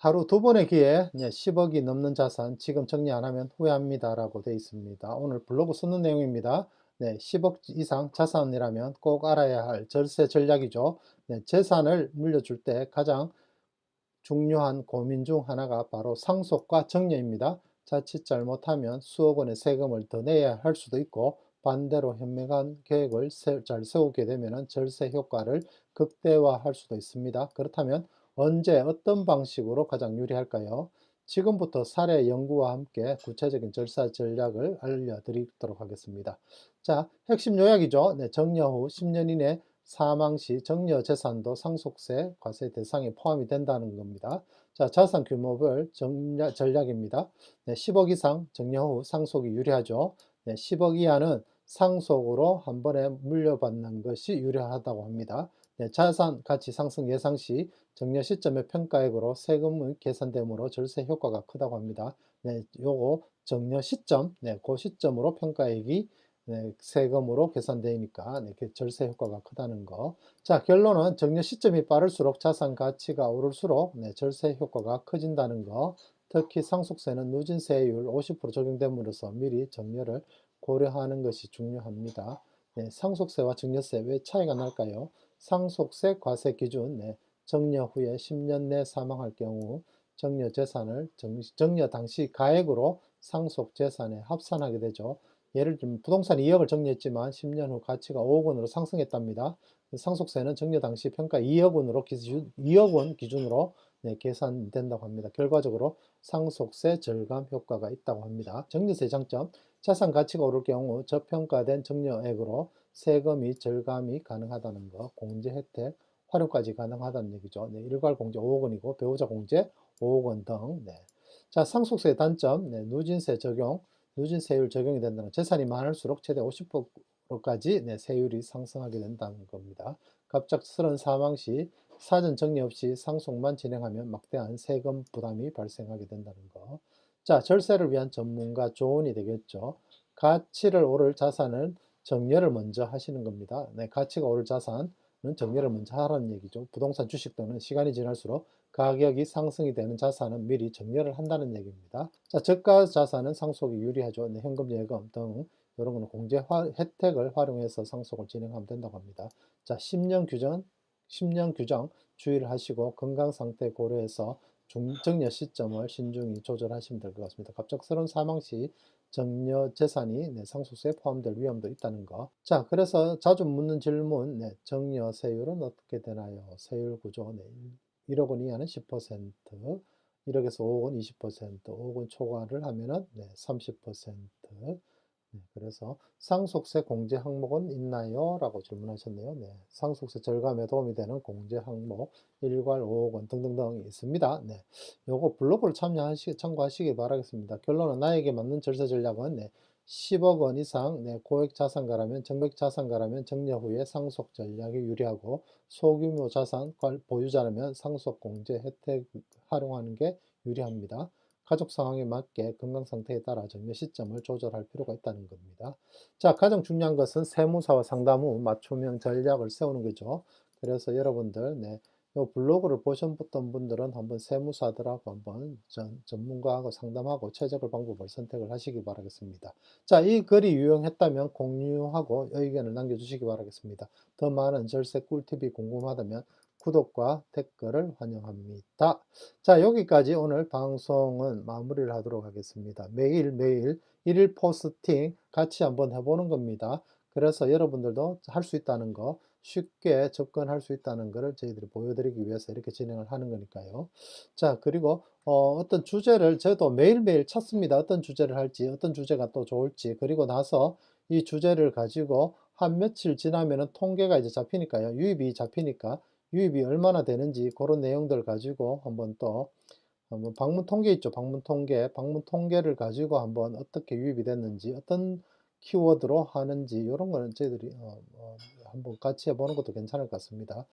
하루 두 번의 기회에 10억이 넘는 자산 지금 정리 안 하면 후회합니다 라고 되어 있습니다. 오늘 블로그 쓰는 내용입니다. 10억 이상 자산이라면 꼭 알아야 할 절세 전략이죠. 재산을 물려줄 때 가장 중요한 고민 중 하나가 바로 상속과 정려입니다. 자칫 잘못하면 수억 원의 세금을 더 내야 할 수도 있고, 반대로 현명한 계획을 잘 세우게 되면 절세 효과를 극대화할 수도 있습니다. 그렇다면 언제 어떤 방식으로 가장 유리할까요? 지금부터 사례 연구와 함께 구체적인 절세 전략을 알려드리도록 하겠습니다. 자, 핵심 요약이죠. 정려 후 10년 이내 사망 시 정려 재산도 상속세 과세 대상에 포함이 된다는 겁니다. 자, 자산 규모별 전략입니다. 10억 이상 정려 후 상속이 유리하죠. 10억 이하는 상속으로 한 번에 물려받는 것이 유리하다고 합니다. 자산 가치 상승 예상 시 정려 시점의 평가액으로 세금이 계산되므로 절세 효과가 크다고 합니다. 요거 정려 시점, 그 시점으로 평가액이 세금으로 계산되니까 절세 효과가 크다는 거. 자, 결론은 정려 시점이 빠를수록 자산 가치가 오를수록 절세 효과가 커진다는 거. 특히 상속세는 누진세율 50% 적용됨으로써 미리 정려를 고려하는 것이 중요합니다. 상속세와 정려세 왜 차이가 날까요? 상속세 과세 기준, 정려 후에 10년 내 사망할 경우 정려 재산을 정려 당시 가액으로 상속 재산에 합산하게 되죠. 예를 들면 부동산 2억을 정리했지만 10년 후 가치가 5억 원으로 상승했답니다. 상속세는 정려 당시 평가 2억 원으로 2억 원 기준으로 계산된다고 합니다. 결과적으로 상속세 절감 효과가 있다고 합니다. 정려세 장점, 자산 가치가 오를 경우 저평가된 정려액으로 세금이 절감이 가능하다는 것, 공제 혜택 활용까지 가능하다는 얘기죠. 일괄 공제 5억 원이고 배우자 공제 5억 원 등. 자, 상속세 단점, 누진세 적용, 누진세율 적용이 된다는, 재산이 많을수록 최대 50%까지 세율이 상승하게 된다는 겁니다. 갑작스런 사망 시 사전 정리 없이 상속만 진행하면 막대한 세금 부담이 발생하게 된다는 거. 자, 절세를 위한 전문가 조언이 되겠죠. 가치를 오를 자산은 정려를 먼저 하시는 겁니다. 가치가 오를 자산은 정려를 먼저 하라는 얘기죠. 부동산 주식 등은 시간이 지날수록 가격이 상승이 되는 자산은 미리 정려를 한다는 얘기입니다. 자, 저가 자산은 상속이 유리하죠. 현금, 예금 등 이런 거는 공제 혜택을 활용해서 상속을 진행하면 된다고 합니다. 자, 10년 규정 주의를 하시고 건강 상태 고려해서 정려 시점을 신중히 조절하시면 될 것 같습니다. 갑작스러운 사망 시 정려 재산이 상속세에 포함될 위험도 있다는 거. 자, 그래서 자주 묻는 질문, 정려 세율은 어떻게 되나요? 세율 구조, 1억 원 이하는 10%, 1억에서 5억 원 20%, 5억 원 초과를 하면은 30%. 그래서 상속세 공제 항목은 있나요? 라고 질문하셨네요. 상속세 절감에 도움이 되는 공제 항목, 일괄 5억 원 등등등 있습니다. 요거 블로그를 참고하시기 바라겠습니다. 결론은 나에게 맞는 절세 전략은 10억 원 이상 고액 자산가라면, 정백 자산가라면 정려 후에 상속 전략이 유리하고, 소규모 자산 보유자라면 상속 공제 혜택 활용하는 게 유리합니다. 가족 상황에 맞게 건강 상태에 따라 정려 시점을 조절할 필요가 있다는 겁니다. 자, 가장 중요한 것은 세무사와 상담 후 맞춤형 전략을 세우는 거죠. 그래서 여러분들, 요 블로그를 보셨던 분들은 한번 세무사들하고 한번 전문가하고 상담하고 최적의 방법을 선택을 하시기 바라겠습니다. 자, 이 글이 유용했다면 공유하고 의견을 남겨주시기 바라겠습니다. 더 많은 절세 꿀팁이 궁금하다면 구독과 댓글을 환영합니다. 자, 여기까지 오늘 방송은 마무리를 하도록 하겠습니다. 매일매일 일일 포스팅 같이 한번 해보는 겁니다. 그래서 여러분들도 할 수 있다는 거, 쉽게 접근할 수 있다는 것을 저희들이 보여드리기 위해서 이렇게 진행을 하는 거니까요. 자, 그리고 어떤 주제를 저도 매일매일 찾습니다. 어떤 주제를 할지, 어떤 주제가 또 좋을지. 그리고 나서 이 주제를 가지고 한 며칠 지나면은 통계가 이제 잡히니까요. 유입이 잡히니까 유입이 얼마나 되는지 그런 내용들 가지고 한번 또 한번 방문 통계 있죠. 방문 통계를 가지고 한번 어떻게 유입이 됐는지, 어떤 키워드로 하는지 이런 거는 저희들이 한번 같이 해보는 것도 괜찮을 것 같습니다.